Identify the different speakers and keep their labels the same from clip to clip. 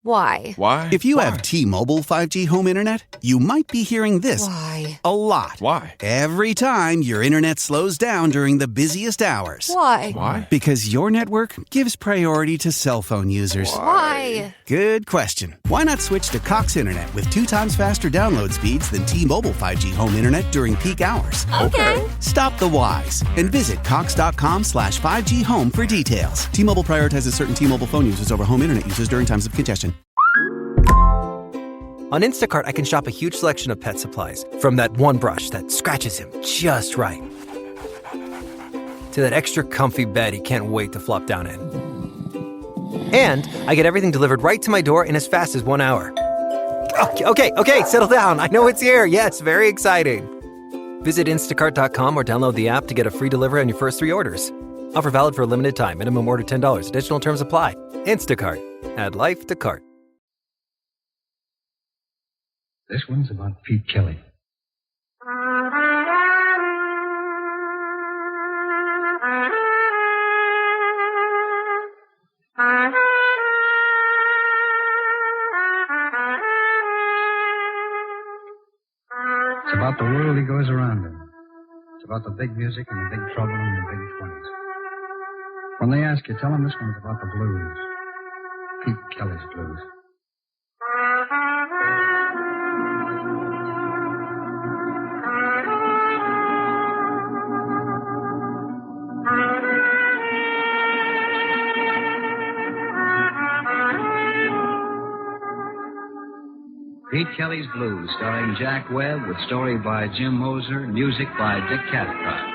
Speaker 1: Why?
Speaker 2: Why?
Speaker 3: If you have T-Mobile 5G home internet, you might be hearing this
Speaker 1: Why?
Speaker 3: a lot.
Speaker 2: Why?
Speaker 3: Every time your internet slows down during the busiest hours.
Speaker 1: Why?
Speaker 2: Why?
Speaker 3: Because your network gives priority to cell phone users.
Speaker 1: Why?
Speaker 3: Good question. Why not switch to Cox Internet with 2 times faster download speeds than T-Mobile 5G home internet during peak hours?
Speaker 1: Okay.
Speaker 3: Stop the whys and visit cox.com/5G home for details. T-Mobile prioritizes certain T-Mobile phone users over home internet users during times of congestion.
Speaker 4: On Instacart, I can shop a huge selection of pet supplies, from that one brush that scratches him just right, to that extra comfy bed he can't wait to flop down in. And I get everything delivered right to my door in as fast as 1 hour. Okay, settle down. I know it's here. Yes, very exciting. Visit instacart.com or download the app to get a free delivery on your first 3 orders. Offer valid for a limited time. Minimum order $10. Additional terms apply. Instacart. Add life to cart.
Speaker 5: This one's about Pete Kelly. It's about the world he goes around in. It's about the big music and the big trouble and the big 20s. When they ask you, tell them this one's about the blues. Pete Kelly's blues.
Speaker 6: Pete Kelly's Blues, starring Jack Webb, with story by Jim Moser, music by Dick Cathcart.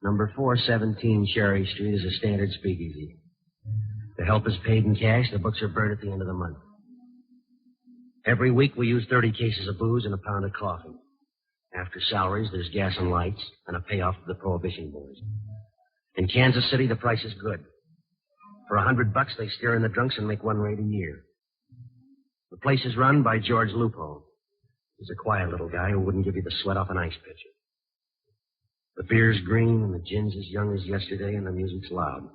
Speaker 7: Number 417 Cherry Street is a standard speakeasy. The help is paid in cash. The books are burned at the end of the month. Every week we use 30 cases of booze and a pound of coffee. After salaries, there's gas and lights and a payoff to the Prohibition boys. In Kansas City, the price is good. For $100, they steer in the drunks and make one raid a year. The place is run by George Lupo. He's a quiet little guy who wouldn't give you the sweat off an ice pitcher. The beer's green and the gin's as young as yesterday and the music's loud.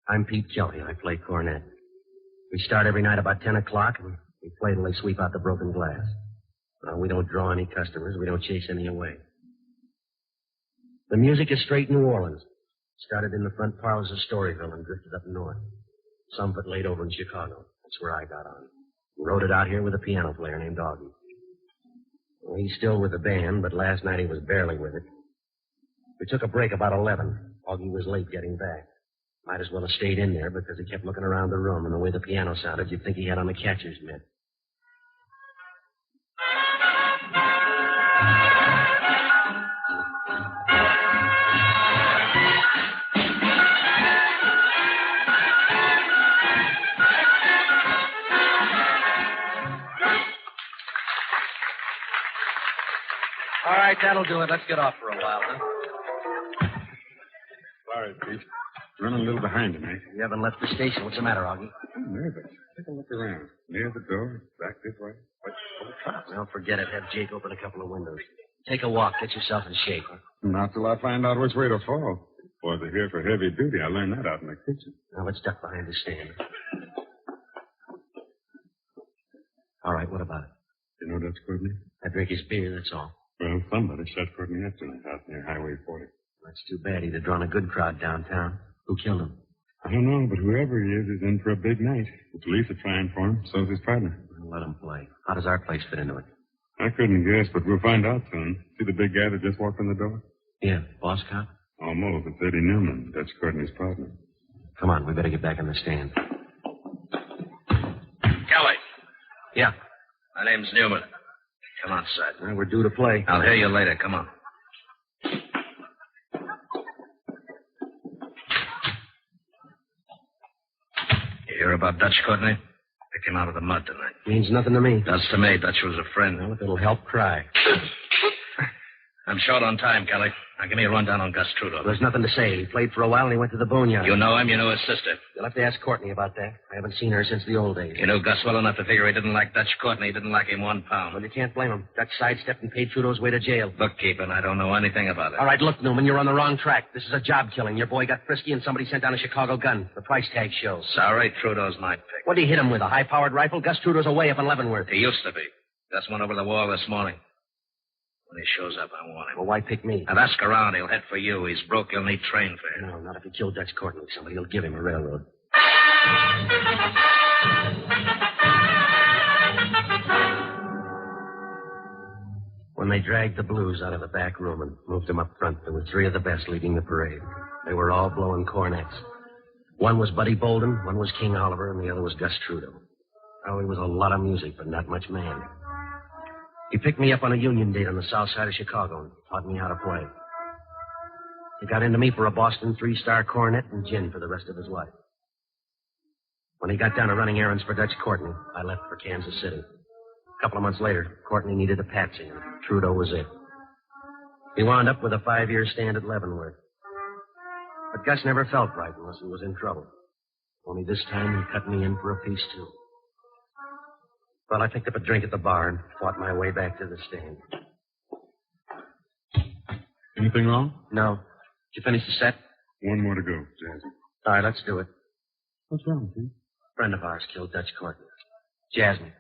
Speaker 7: I'm Pete Kelly. I play cornet. We start every night about 10 o'clock and we play till they sweep out the broken glass. We don't draw any customers. We don't chase any away. The music is straight New Orleans. Started in the front parlors of Storyville and drifted up north. Some of it laid over in Chicago. That's where I got on. Wrote it out here with a piano player named Augie. Well, he's still with the band, but last night he was barely with it. We took a break about 11. Augie was late getting back. Might as well have stayed in there because he kept looking around the room, and the way the piano sounded, you'd think he had on the catcher's mitt.
Speaker 6: All right, that'll do it. Let's get off for a while, huh?
Speaker 5: Sorry, Pete. Running a little behind tonight.
Speaker 7: You haven't left the station. What's the matter, Augie?
Speaker 5: I'm nervous. Take a look around. Near the door, back this way.
Speaker 7: Well, forget it. Have Jake open a couple of windows. Take a walk. Get yourself in shape. Huh?
Speaker 5: Not till I find out which way to fall. Boys are here for heavy duty. I learned that out in the kitchen.
Speaker 7: Now, let's duck behind the stand. All right, what about it?
Speaker 5: You know Dutch Courtney?
Speaker 7: I drink his beer, that's all.
Speaker 5: Well, somebody shot Courtney up tonight out near Highway 40.
Speaker 7: That's too bad. He'd have drawn a good crowd downtown. Who killed him?
Speaker 5: I don't know, but whoever he is in for a big night. The police are trying for him. So's his partner.
Speaker 7: Well, let him play. How does our place fit into it?
Speaker 5: I couldn't guess, but we'll find out soon. See the big guy that just walked in the door?
Speaker 7: Yeah, boss cop?
Speaker 5: Almost. It's Eddie Newman. That's Courtney's partner.
Speaker 7: Come on, we better get back in the stand.
Speaker 6: Kelly.
Speaker 7: Yeah.
Speaker 6: My name's Newman. Come on, son.
Speaker 7: Well, we're due to play.
Speaker 6: I'll hear you later. Come on. You hear about Dutch Courtney? Pick him out of the mud tonight.
Speaker 7: Means nothing to me.
Speaker 6: Does to me. Dutch was a friend.
Speaker 7: Well, if it'll help, cry.
Speaker 6: I'm short on time, Kelly. Now, give me a rundown on Gus Trudeau.
Speaker 7: There's nothing to say. He played for a while and he went to the boneyard.
Speaker 6: You know him, you know his sister.
Speaker 7: You'll have to ask Courtney about that. I haven't seen her since the old days.
Speaker 6: You knew Gus well enough to figure he didn't like Dutch Courtney. He didn't like him 1 pound.
Speaker 7: Well, you can't blame him. Dutch sidestepped and paid Trudeau's way to jail.
Speaker 6: Bookkeeping, I don't know anything about it.
Speaker 7: All right, look, Newman, you're on the wrong track. This is a job killing. Your boy got frisky and somebody sent down a Chicago gun. The price tag shows.
Speaker 6: Sorry, Trudeau's my pick.
Speaker 7: What did he hit him with, a high-powered rifle? Gus Trudeau's away up in Leavenworth.
Speaker 6: He used to be. Gus went over the wall this morning. When he shows up, I want him.
Speaker 7: Well, why pick me?
Speaker 6: Now, ask around. He'll head for you. He's broke. He'll need train fare.
Speaker 7: No, not if you kill Dutch Courtney. Somebody will give him a railroad. When they dragged the Blues out of the back room and moved them up front, there were 3 of the best leading the parade. They were all blowing cornets. One was Buddy Bolden, one was King Oliver, and the other was Gus Trudeau. Oh, he was a lot of music, but not much man. He picked me up on a union date on the south side of Chicago and taught me how to play. He got into me for a Boston 3-star cornet and gin for the rest of his life. When he got down to running errands for Dutch Courtney, I left for Kansas City. A couple of months later, Courtney needed a patsy, and Trudeau was it. He wound up with a 5-year stand at Leavenworth. But Gus never felt right unless he was in trouble. Only this time he cut me in for a piece, too. Well, I picked up a drink at the bar and fought my way back to the stand.
Speaker 1: Anything wrong?
Speaker 7: No. Did you finish the set?
Speaker 1: One more to go, Jazzy.
Speaker 7: All right, let's do it.
Speaker 1: What's wrong, Pete?
Speaker 7: A friend of ours killed Dutch Courtney. Jasmine.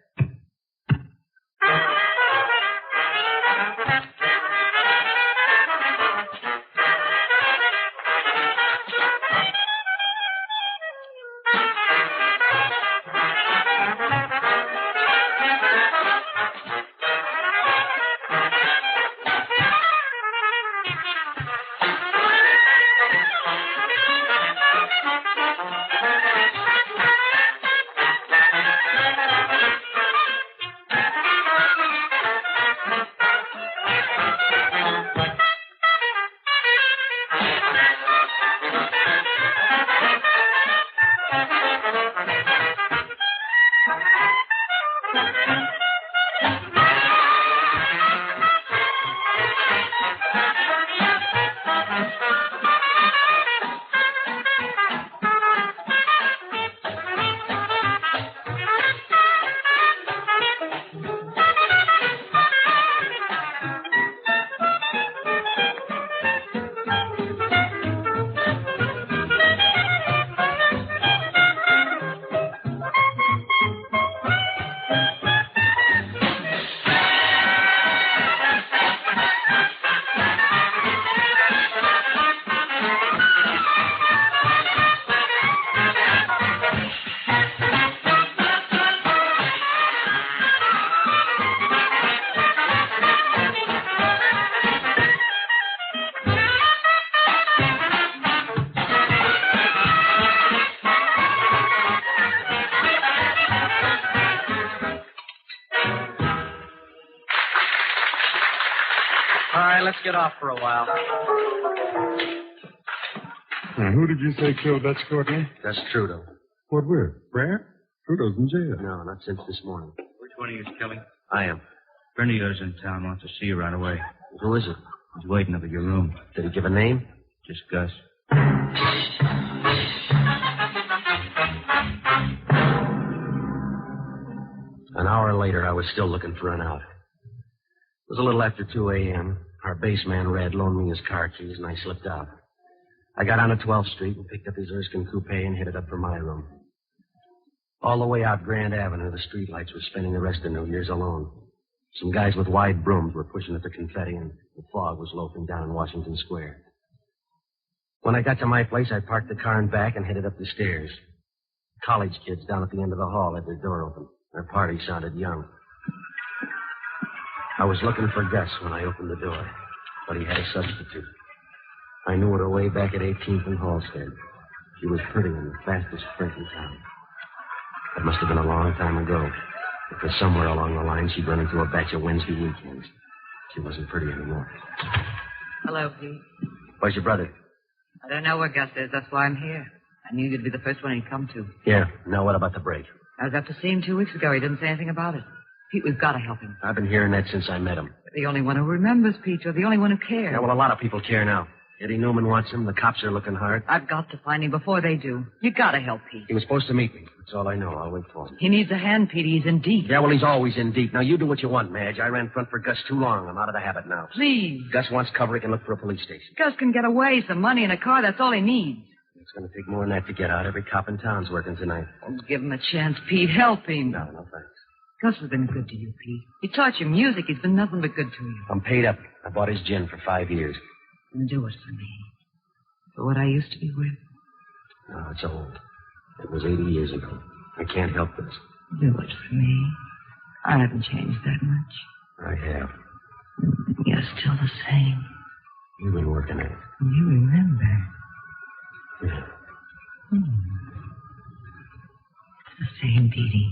Speaker 7: All right, let's get off for a while.
Speaker 1: Now, who did you say killed Dutch Courtney?
Speaker 7: That's Trudeau.
Speaker 1: What with? Brad? Trudeau's in jail.
Speaker 7: No, not since this morning.
Speaker 6: Which one of you is killing?
Speaker 7: I am.
Speaker 6: A friend of yours in town wants to see you right away.
Speaker 7: Who is it?
Speaker 6: He's waiting up at your room.
Speaker 7: Did he give a name?
Speaker 6: Just Gus.
Speaker 7: An hour later, I was still looking for an out. It was a little after 2 a.m. Our base man, Red, loaned me his car keys, and I slipped out. I got on to 12th Street and picked up his Erskine coupe and headed up for my room. All the way out Grand Avenue, the streetlights were spending the rest of New Year's alone. Some guys with wide brooms were pushing at the confetti, and the fog was loafing down Washington Square. When I got to my place, I parked the car in back and headed up the stairs. College kids down at the end of the hall had their door open. Their party sounded young. I was looking for Gus when I opened the door, but he had a substitute. I knew her way back at 18th and Halstead. She was pretty and the fastest sprint in town. It must have been a long time ago, because somewhere along the line she'd run into a batch of Wednesday weekends. She wasn't pretty anymore.
Speaker 2: Hello, Pete.
Speaker 7: Where's your brother?
Speaker 2: I don't know where Gus is. That's why I'm here. I knew you'd be the first one he'd come to.
Speaker 7: Yeah. Now what about the break?
Speaker 2: I was up to see him 2 weeks ago. He didn't say anything about it. Pete, we've got to help him.
Speaker 7: I've been hearing that since I met him.
Speaker 2: You're the only one who remembers, Pete. You're the only one who cares.
Speaker 7: Yeah, well, a lot of people care now. Eddie Newman wants him. The cops are looking hard.
Speaker 2: I've got to find him before they do. You got to help Pete.
Speaker 7: He was supposed to meet me. That's all I know. I'll wait for him.
Speaker 2: He needs a hand, Pete. He's in deep.
Speaker 7: Yeah, well, he's always in deep. Now, you do what you want, Madge. I ran front for Gus too long. I'm out of the habit now.
Speaker 2: Please.
Speaker 7: Gus wants cover. He can look for a police station.
Speaker 2: Gus can get away. Some money and a car. That's all he needs.
Speaker 7: It's going to take more than that to get out. Every cop in town's working tonight.
Speaker 2: Oh, give him a chance, Pete. Help him.
Speaker 7: No, thanks.
Speaker 2: Gus has been good to you, Pete. He taught you music. He's been nothing but good to you.
Speaker 7: I'm paid up. I bought his gin for 5 years.
Speaker 2: And do it for me. For what I used to be with.
Speaker 7: No, it's old. It was 80 years ago. I can't help this.
Speaker 2: Do it for me. I haven't changed that much.
Speaker 7: I have.
Speaker 2: You're still the same.
Speaker 7: You've been working at it.
Speaker 2: You remember.
Speaker 7: Yeah.
Speaker 2: It's the same, Petey.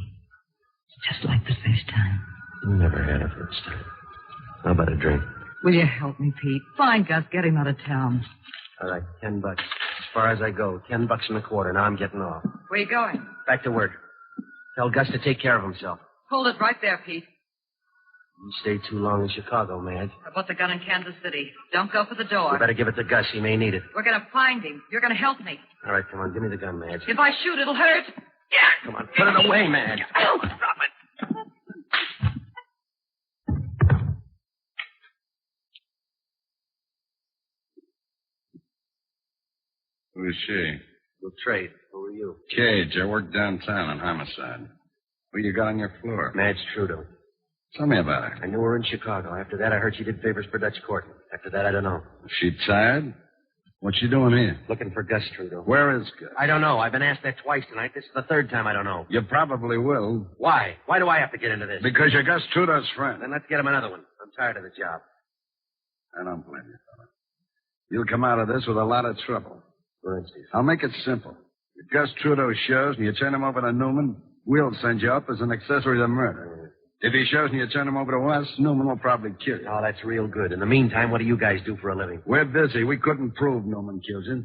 Speaker 2: It's just like the first time.
Speaker 7: You never had a first time. How about a drink?
Speaker 2: Will you help me, Pete? Find Gus. Get him out of town.
Speaker 7: All right, $10. As far as I go, $10 and a quarter. Now I'm getting off.
Speaker 2: Where you going?
Speaker 7: Back to work. Tell Gus to take care of himself.
Speaker 2: Hold it right there, Pete.
Speaker 7: You stayed too long in Chicago, Madge.
Speaker 2: I bought the gun in Kansas City. Don't go for the door.
Speaker 7: You better give it to Gus. He may need it.
Speaker 2: We're going to find him. You're going to help me.
Speaker 7: All right, come on. Give me the gun, Madge.
Speaker 2: If I shoot, it'll hurt.
Speaker 7: Yeah, come on. Put it away, Madge.
Speaker 2: Oh, stop it.
Speaker 1: Who's she?
Speaker 7: We'll trade. Who are you?
Speaker 1: Cage. I work downtown on homicide. Who you got on your floor?
Speaker 7: Madge Trudeau.
Speaker 1: Tell me about her.
Speaker 7: I knew her in Chicago. After that, I heard she did favors for Dutch Court. After that, I don't know.
Speaker 1: Is she tired? What's she doing here?
Speaker 7: Looking for Gus Trudeau.
Speaker 1: Where is Gus?
Speaker 7: I don't know. I've been asked that twice tonight. This is the third time I don't know.
Speaker 1: You probably will.
Speaker 7: Why? Why do I have to get into this?
Speaker 1: Because you're Gus Trudeau's friend.
Speaker 7: Then let's get him another one. I'm tired of the job.
Speaker 1: I don't blame you, fella. You'll come out of this with a lot of trouble.
Speaker 7: For instance.
Speaker 1: I'll make it simple. If Gus Trudeau shows and you turn him over to Newman, we'll send you up as an accessory to murder. If he shows and you turn him over to us, Newman will probably kill you.
Speaker 7: Oh, that's real good. In the meantime, what do you guys do for a living?
Speaker 1: We're busy. We couldn't prove Newman killed you.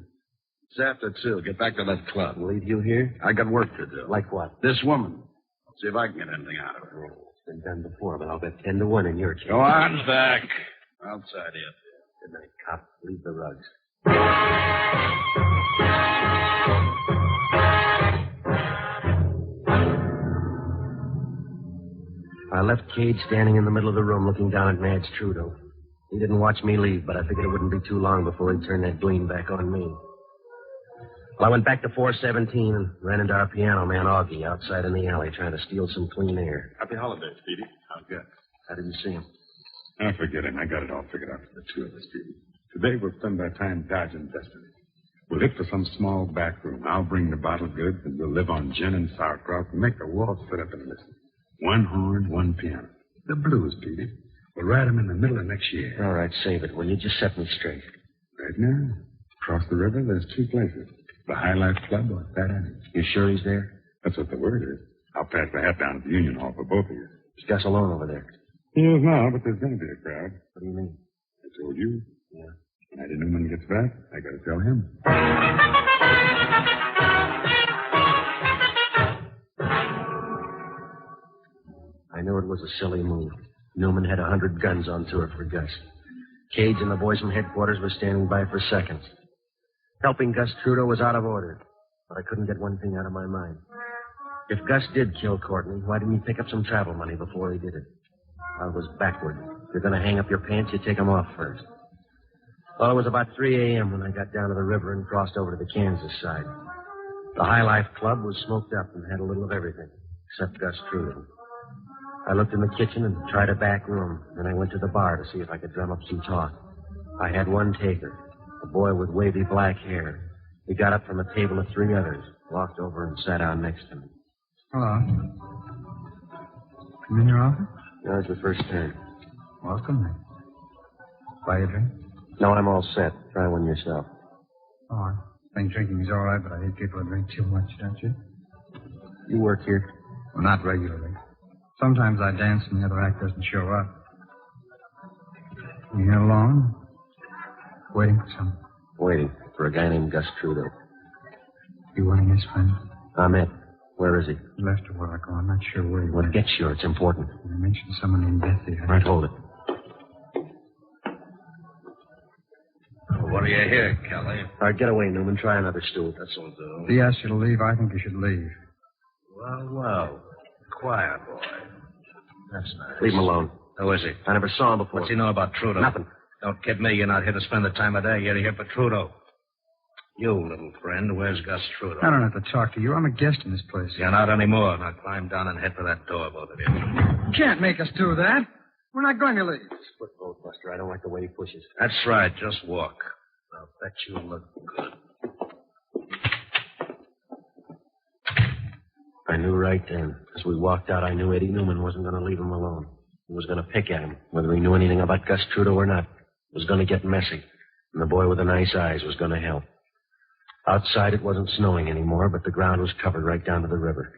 Speaker 1: It's after 2. Get back to that club.
Speaker 7: Leave you here?
Speaker 1: I got work to do.
Speaker 7: Like what?
Speaker 1: This woman. See if I can get anything out of her.
Speaker 7: Oh, it's been done before, but I'll bet 10 to 1 in your case.
Speaker 1: Go on back. Outside here.
Speaker 7: Good night, cop. Leave the rugs. I left Cage standing in the middle of the room looking down at Madge Trudeau. He didn't watch me leave, but I figured it wouldn't be too long before he'd turn that gleam back on me. Well, I went back to 417 and ran into our piano man, Augie, outside in the alley trying to steal some clean air.
Speaker 1: Happy holidays, Petey. How's Gus?
Speaker 7: How did you see him?
Speaker 1: I forget him. I got it all figured out for the two of us, Petey. Today we'll spend our time dodging destiny. We'll hit for some small back room. I'll bring the bottled goods, and we'll live on gin and sauerkraut and make the walls sit up and listen. 1 horn, 1 piano. The blues, Petey. We'll write them in the middle of next year.
Speaker 7: All right, save it. Will you just set me straight?
Speaker 1: Right now, across the river, there's 2 places. The High Life Club or Fat Annie's.
Speaker 7: You sure he's there?
Speaker 1: That's what the word is. I'll pass the hat down at the Union Hall for both of you.
Speaker 7: Is Gus alone over there?
Speaker 1: He is now, but there's going to be a crowd.
Speaker 7: What do you mean?
Speaker 1: I told you.
Speaker 7: Yeah.
Speaker 1: When Eddie Newman gets back, I got to tell him.
Speaker 7: I knew it was a silly move. Newman had 100 guns on tour for Gus. Cage and the boys from headquarters were standing by for seconds. Helping Gus Trudeau was out of order, but I couldn't get one thing out of my mind. If Gus did kill Courtney, why didn't he pick up some travel money before he did it? I was backward. If you're going to hang up your pants, you take them off first. Well, it was about 3 a.m. when I got down to the river and crossed over to the Kansas side. The High Life Club was smoked up and had a little of everything, except Gus Trudeau. I looked in the kitchen and tried a back room. Then I went to the bar to see if I could drum up some talk. I had one taker, a boy with wavy black hair. He got up from a table of 3 others, walked over and sat down next to me.
Speaker 5: Hello. Come in your office?
Speaker 7: That was the first time.
Speaker 5: Welcome. Buy a drink?
Speaker 7: No, I'm all set. Try one yourself.
Speaker 5: Oh, I think drinking is all right, but I hate people who drink too much, don't you?
Speaker 7: You work here?
Speaker 5: Well, not regularly. Sometimes I dance and the other act doesn't show up. You here alone? Waiting for someone?
Speaker 7: Waiting for a guy named Gus Trudeau.
Speaker 5: You one of his friends?
Speaker 7: I'm it. Where is he?
Speaker 5: He left a while ago. I'm not sure where he
Speaker 7: Well,
Speaker 5: went.
Speaker 7: get sure. It's important.
Speaker 5: You mentioned someone named Bessie.
Speaker 7: Right, hold it.
Speaker 6: What do you hear, Kelly?
Speaker 7: All right, get away, Newman. Try another stool.
Speaker 6: This'll do.
Speaker 5: If he asks you to leave, I think you should leave.
Speaker 6: Well. Quiet, boy. That's nice.
Speaker 7: Leave him alone.
Speaker 6: Who is he?
Speaker 7: I never saw him before.
Speaker 6: What's he know about Trudeau?
Speaker 7: Nothing.
Speaker 6: Don't kid me. You're not here to spend the time of day. You're here for Trudeau. You, little friend, where's Gus Trudeau?
Speaker 5: I don't have to talk to you. I'm a guest in this place.
Speaker 6: You're not anymore. Now climb down and head for that door, both of you.
Speaker 5: You can't make us do that. We're not going to leave.
Speaker 7: Split vote, Buster. I don't like the way he pushes.
Speaker 6: That's right. Just walk. I'll bet you look good.
Speaker 7: I knew right then. As we walked out, I knew Eddie Newman wasn't going to leave him alone. He was going to pick at him, whether he knew anything about Gus Trudeau or not. It was going to get messy, and the boy with the nice eyes was going to help. Outside, it wasn't snowing anymore, but the ground was covered right down to the river.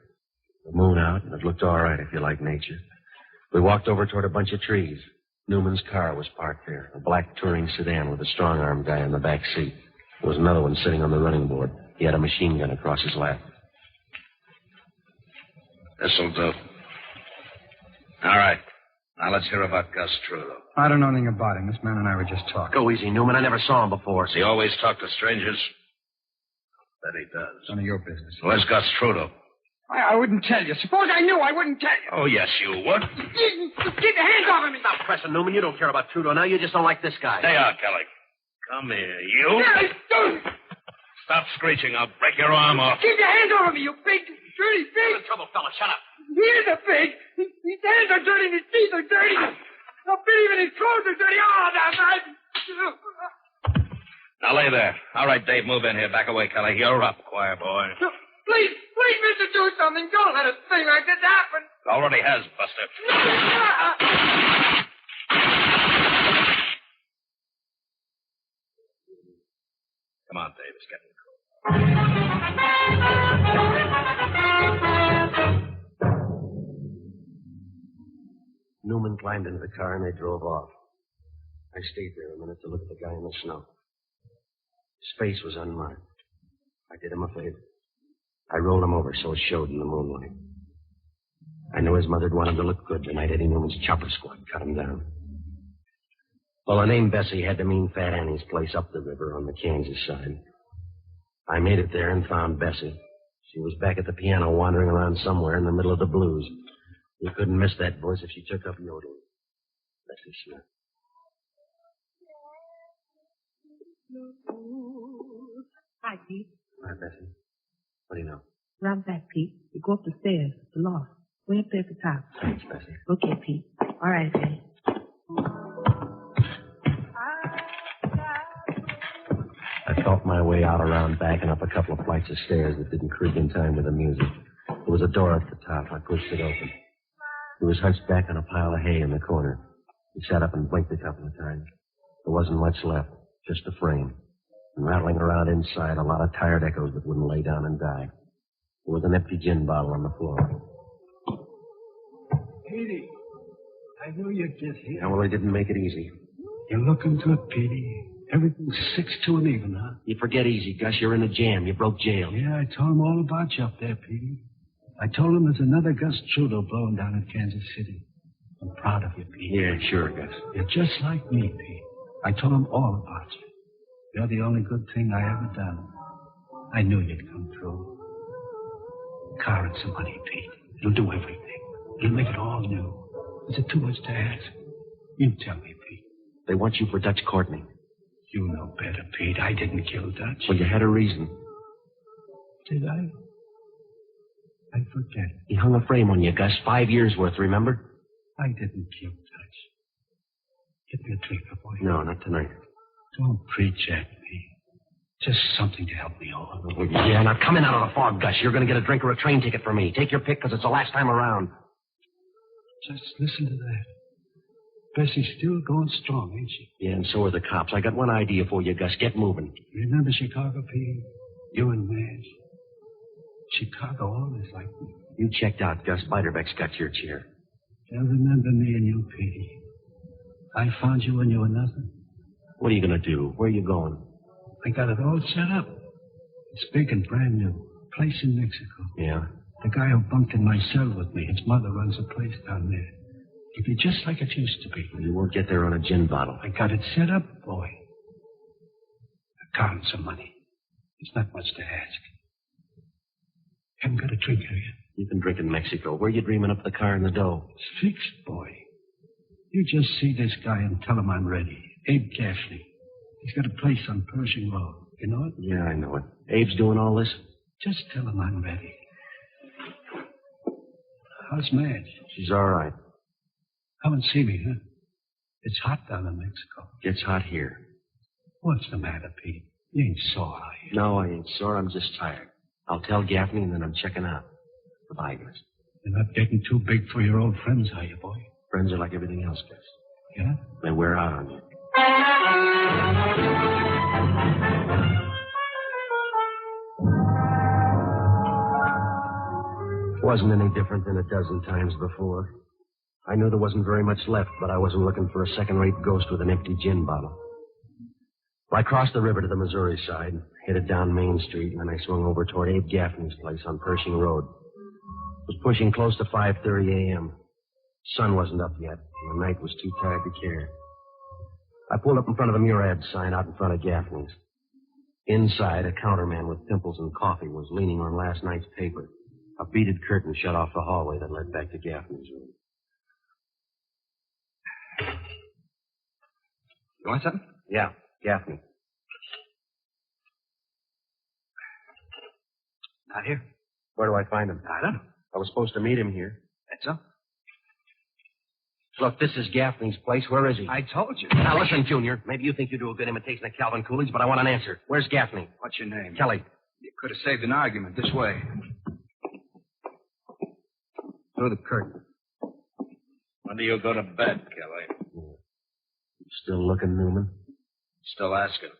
Speaker 7: The moon out, and it looked all right if you like nature. We walked over toward a bunch of trees. Newman's car was parked there, a black touring sedan with a strong-arm guy in the back seat. There was another one sitting on the running board. He had a machine gun across his lap.
Speaker 6: This'll do. All right. Now let's hear about Gus Trudeau.
Speaker 5: I don't know anything about him. This man and I were just talking.
Speaker 7: Go easy, Newman. I never saw him before.
Speaker 6: Does he always talk to strangers? Bet he does.
Speaker 5: None of your business.
Speaker 6: Where's Gus Trudeau?
Speaker 5: I wouldn't tell you. Suppose I knew, I wouldn't tell you.
Speaker 6: Oh, yes, you would.
Speaker 5: Get your hands off of me.
Speaker 7: Stop pressing, Newman. You don't care about Trudeau now. You just don't like this guy.
Speaker 6: Stay out, Kelly. Come here, you. Stop screeching. I'll break your arm off.
Speaker 5: Keep your hands off of me, you big, dirty pig.
Speaker 7: What's the trouble, fella? Shut up.
Speaker 5: He is a pig. His hands are dirty and his teeth are dirty. No, even his clothes are dirty. Oh,
Speaker 6: Now lay there. All right, Dave, move in here. Back away, Kelly. You're up, choir boy.
Speaker 5: Please, mister, do something. Don't let a thing like this happen.
Speaker 6: Already has, Buster. Come on, Dave. It's getting
Speaker 7: Newman climbed into the car and they drove off. I stayed there a minute to look at the guy in the snow. His face was unmarked. I did him a favor. I rolled him over so it showed in the moonlight. I knew his mother'd want him to look good tonight. Eddie Newman's chopper squad cut him down. Well, the name Bessie had to mean Fat Annie's place up the river on the Kansas side. I made it there and found Bessie. She was back at the piano wandering around somewhere in the middle of the blues. You couldn't miss that voice if she took up yodeling. Bessie Smith.
Speaker 2: Hi, Pete.
Speaker 7: Hi, Bessie. What do you know?
Speaker 2: Round back, Pete. You go up the stairs, the loft. Way up there at the top.
Speaker 7: Thanks, Bessie.
Speaker 2: Okay, Pete. All right, okay.
Speaker 7: I felt my way out around back and up a couple of flights of stairs that didn't creak in time with the music. There was a door at the top. I pushed it open. He was hunched back on a pile of hay in the corner. He sat up and blinked a couple of times. There wasn't much left, just a frame. And rattling around inside, a lot of tired echoes that wouldn't lay down and die. There was an empty gin bottle on the floor.
Speaker 8: Petey, I knew you'd get here.
Speaker 7: Yeah, well, they didn't make it easy.
Speaker 8: You're looking good, Petey. Everything's 6 to an even, huh?
Speaker 7: You forget easy, Gus. You're in a jam. You broke jail.
Speaker 8: Yeah, I told him all about you up there, Petey. I told him there's another Gus Trudeau blowing down in Kansas City. I'm proud of you, Pete.
Speaker 7: Yeah, sure, Gus.
Speaker 8: You're just like me, Pete. I told him all about you. You're the only good thing I ever done. I knew you'd come through. Car and some money, Pete. It'll do everything. It'll make it all new. Is it too much to ask? You tell me, Pete.
Speaker 7: They want you for Dutch Courtney.
Speaker 8: You know better, Pete. I didn't kill Dutch.
Speaker 7: Well, you had a reason.
Speaker 8: Did I? I forget.
Speaker 7: He hung a frame on you, Gus. 5 years worth, remember?
Speaker 8: I didn't kill Dutch. Get me a drink, boy.
Speaker 7: No, not tonight.
Speaker 8: Don't preach at me. Just something to help me over.
Speaker 7: Yeah, now come in out of the fog, Gus. You're going to get a drink or a train ticket for me. Take your pick, because it's the last time around.
Speaker 8: Just listen to that. Bessie's still going strong, ain't she?
Speaker 7: Yeah, and so are the cops. I got one idea for you, Gus. Get moving.
Speaker 8: Remember Chicago, Pete? You and Madge. Chicago always liked me.
Speaker 7: You checked out, Gus. Biderbeck's got your chair.
Speaker 8: They'll remember me and you, Petey. I found you when you were nothing.
Speaker 7: What are you going to do? Where are you going?
Speaker 8: I got it all set up. It's big and brand new. Place in Mexico.
Speaker 7: Yeah?
Speaker 8: The guy who bunked in my cell with me, his mother runs a place down there. It'll be just like it used to be.
Speaker 7: You won't get there on a gin bottle.
Speaker 8: I got it set up, boy. A car and some money. It's not much to ask. Haven't got a drink here yet.
Speaker 7: You can drink in Mexico. Where you dreaming up the car and the dough?
Speaker 8: It's fixed, boy. You just see this guy and tell him I'm ready. Abe Gaffney. He's got a place on Pershing Road. You know it?
Speaker 7: Yeah, I know it. Abe's doing all this?
Speaker 8: Just tell him I'm ready. How's Madge?
Speaker 7: She's all right.
Speaker 8: Haven't seen me, huh? It's hot down in Mexico.
Speaker 7: Gets hot here.
Speaker 8: What's the matter, Pete? You ain't sore, are you?
Speaker 7: No, I ain't sore. I'm just tired. I'll tell Gaffney and then I'm checking out. Goodbye, guys.
Speaker 8: You're not getting too big for your old friends, are you, boy?
Speaker 7: Friends are like everything else, guys.
Speaker 8: Yeah?
Speaker 7: They wear out on you. It wasn't any different than a dozen times before. I knew there wasn't very much left, but I wasn't looking for a second-rate ghost with an empty gin bottle. Well, I crossed the river to the Missouri side, headed down Main Street, and then I swung over toward Abe Gaffney's place on Pershing Road. It was pushing close to 5:30 a.m. Sun wasn't up yet, and the night was too tired to care. I pulled up in front of the Murad sign out in front of Gaffney's. Inside, a counterman with pimples and coffee was leaning on last night's paper. A beaded curtain shut off the hallway that led back to Gaffney's room.
Speaker 6: You want something?
Speaker 7: Yeah, Gaffney.
Speaker 6: Not here.
Speaker 7: Where do I find him?
Speaker 6: I don't know.
Speaker 7: I was supposed to meet him here.
Speaker 6: That's all.
Speaker 7: Look, this is Gaffney's place. Where is he?
Speaker 6: I told you.
Speaker 7: Now, listen, Junior. Maybe you think you do a good imitation of Calvin Coolidge, but I want an answer. Where's Gaffney?
Speaker 6: What's your name?
Speaker 7: Kelly.
Speaker 6: You could have saved an argument this way. Through the curtain.
Speaker 9: When do you go to bed, Kelly?
Speaker 7: Still looking, Newman?
Speaker 9: Still asking.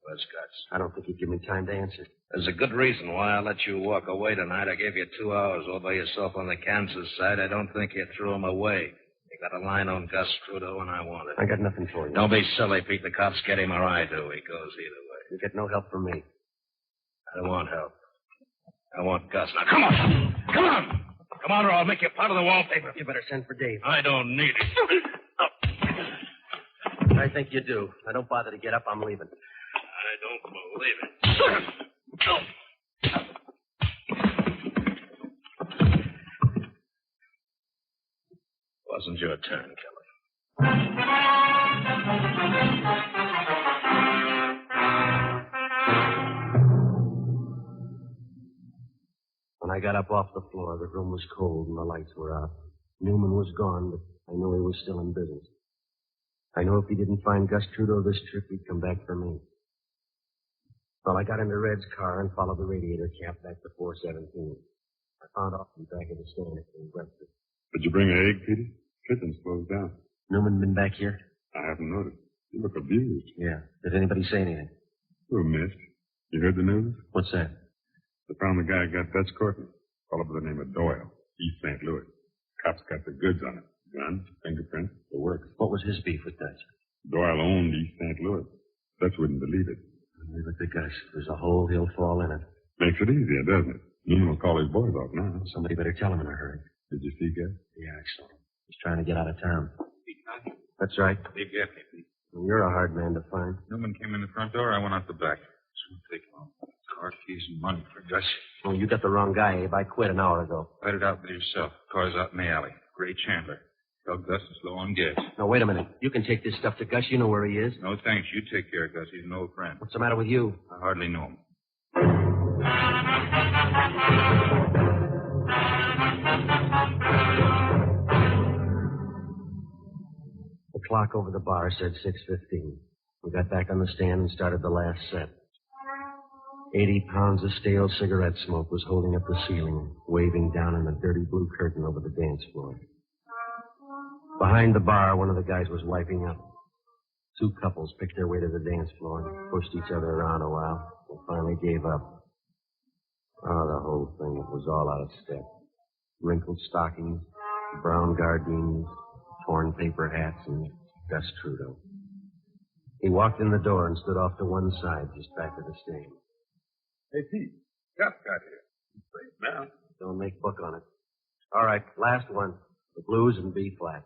Speaker 9: Where's Guts?
Speaker 7: I don't think he'd give me time to answer.
Speaker 9: There's a good reason why I let you walk away tonight. I gave you 2 hours all by yourself on the Kansas side. I don't think you threw him away. You got a line on Gus Trudeau, and I want it.
Speaker 7: I got nothing for you.
Speaker 9: Don't be silly, Pete. The cops get him or I do. He goes either way.
Speaker 7: You get no help from me.
Speaker 9: I don't want help. I want Gus. Now, come on! Come on! Come on, or I'll make you part of the wallpaper.
Speaker 7: You better send for Dave.
Speaker 9: I don't need it.
Speaker 7: I think you do. Now, don't bother to get up. I'm leaving.
Speaker 9: I don't believe it. Wasn't your turn, Kelly.
Speaker 7: When I got up off the floor, the room was cold and the lights were out. Newman was gone, but I knew he was still in business. I knew if he didn't find Gus Trudeau this trip, he'd come back for me. Well, I got into Red's car and followed the radiator cap back to 417. I found Austin back at the stand for breakfast.
Speaker 1: Did you bring an egg, Petey? Kitchen's closed down.
Speaker 7: Newman been back here?
Speaker 1: I haven't noticed. You look abused.
Speaker 7: Yeah. Did anybody say anything?
Speaker 1: Who missed? You heard the news?
Speaker 7: What's that?
Speaker 1: They found the guy who got Dutch Courtney. Fellow by the name of Doyle, East St. Louis. Cops got the goods on it. Guns, fingerprints, the works.
Speaker 7: What was his beef with Dutch?
Speaker 1: Doyle owned East St. Louis. Dutch wouldn't believe it.
Speaker 7: Leave it to Gus. There's a hole he'll fall in it.
Speaker 1: Makes it easier, doesn't it? Newman will call his boys off now.
Speaker 7: Somebody better tell him in a hurry.
Speaker 1: Did you see Gus?
Speaker 7: Yeah, I saw him. He's trying to get out of town. That's right.
Speaker 9: Leave Gaffney, Pete.
Speaker 7: Well, you're a hard man to find.
Speaker 10: Newman came in the front door. I went out the back. Shouldn't take long. Car, keys, and money for Gus.
Speaker 7: Oh, you got the wrong guy, Abe. I quit an hour ago.
Speaker 10: Let it out with yourself. Car's out in the alley. Gray Chandler. Tell Gus is low on gas.
Speaker 7: Now, wait a minute. You can take this stuff to Gus. You know where he is.
Speaker 10: No, thanks. You take care of Gus. He's an old friend.
Speaker 7: What's the matter with you?
Speaker 10: I hardly know him.
Speaker 7: The clock over the bar said 6:15. We got back on the stand and started the last set. 80 pounds of stale cigarette smoke was holding up the ceiling, waving down in a dirty blue curtain over the dance floor. Behind the bar, one of the guys was wiping up. 2 couples picked their way to the dance floor, pushed each other around a while, and finally gave up. Oh, the whole thing was all out of step. Wrinkled stockings, brown gardenias, torn paper hats, and Gus Trudeau. He walked in the door and stood off to one side, just back of the stand.
Speaker 1: Hey, Pete. Gus got here. He's safe now.
Speaker 7: Don't make book on it. All right, last one. The blues in B flat.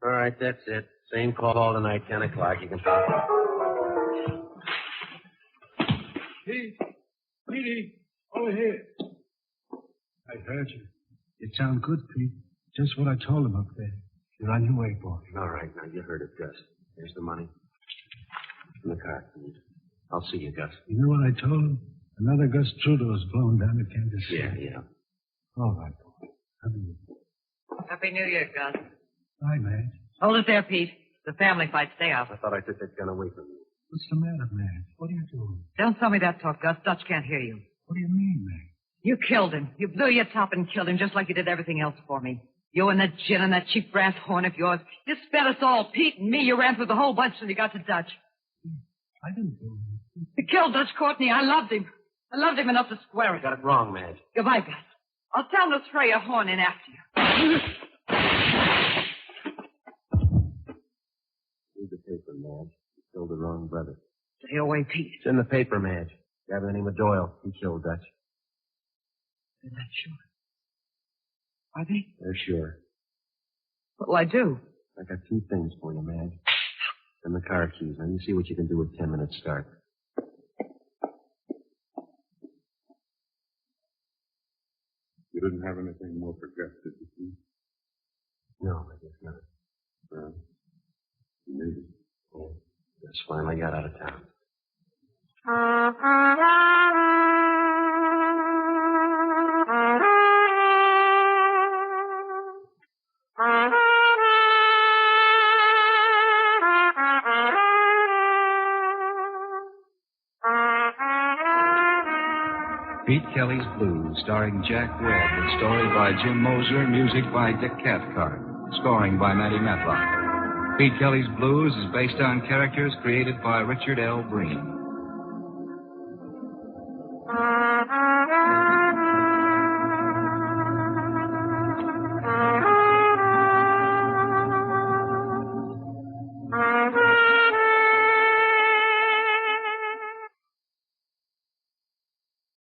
Speaker 7: All right, that's it. Same call tonight, 10 o'clock. You can talk.
Speaker 8: Petey, over here. I heard you. You sound good, Pete. Just what I told him up there. You're on your way, boy.
Speaker 7: All right, now you heard it, Gus. Here's the money. In the car, please. I'll see you, Gus.
Speaker 8: You know what I told him? Another Gus Trudeau is blown down to Kansas City.
Speaker 7: Yeah.
Speaker 8: All right, boy.
Speaker 2: Happy New Year, Gus.
Speaker 8: Bye, man.
Speaker 2: Hold it there, Pete. The family fight. Stay out.
Speaker 7: I thought I took that gun away from you.
Speaker 8: What's the matter, man? What are you doing?
Speaker 2: Don't tell me that talk, Gus. Dutch can't hear you.
Speaker 8: What do you mean, man?
Speaker 2: You killed him. You blew your top and killed him just like you did everything else for me. You and that gin and that cheap brass horn of yours. You spent us all, Pete and me. You ran through the whole bunch till you got to Dutch.
Speaker 8: I didn't do it.
Speaker 2: You killed Dutch Courtney. I loved him. I loved him enough to square it.
Speaker 7: You got it wrong, Madge.
Speaker 2: Goodbye, Gus. I'll tell him to throw your horn in after you.
Speaker 7: Read the paper, Madge. You killed the wrong brother.
Speaker 2: Stay away, Pete.
Speaker 7: It's in the paper, Madge. Guy by the name of Doyle. He killed Dutch.
Speaker 2: They're not sure. Are they?
Speaker 7: They're sure.
Speaker 2: What'll I do?
Speaker 7: I got two things for you, Madge. And the car keys. Now you see what you can do with 10 minutes start.
Speaker 1: You didn't have anything more for Gus, did you, Pete?
Speaker 7: No, I guess not.
Speaker 1: Well, maybe.
Speaker 7: Yeah. Gus finally got out of town.
Speaker 6: Pete Kelly's Blues, starring Jack Webb, with story by Jim Moser, music by Dick Cathcart, scoring by Matty Matlock. Pete Kelly's Blues is based on characters created by Richard L. Breen.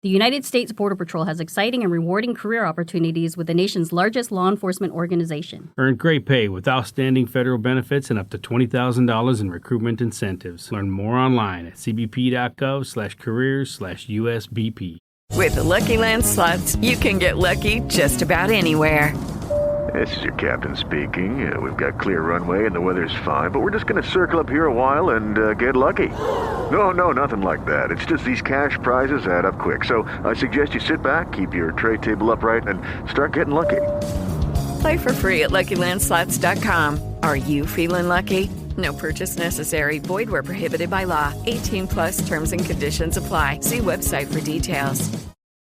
Speaker 11: The United States Border Patrol has exciting and rewarding career opportunities with the nation's largest law enforcement organization.
Speaker 12: Earn great pay with outstanding federal benefits and up to $20,000 in recruitment incentives. Learn more online at cbp.gov/careers/USBP.
Speaker 13: With the Lucky Land Slots, you can get lucky just about anywhere.
Speaker 14: This is your captain speaking. We've got clear runway and the weather's fine, but we're just going to circle up here a while and get lucky. No, nothing like that. It's just these cash prizes add up quick. So I suggest you sit back, keep your tray table upright, and start getting lucky.
Speaker 13: Play for free at LuckyLandSlots.com. Are you feeling lucky? No purchase necessary. Void where prohibited by law. 18+ terms and conditions apply. See website for details.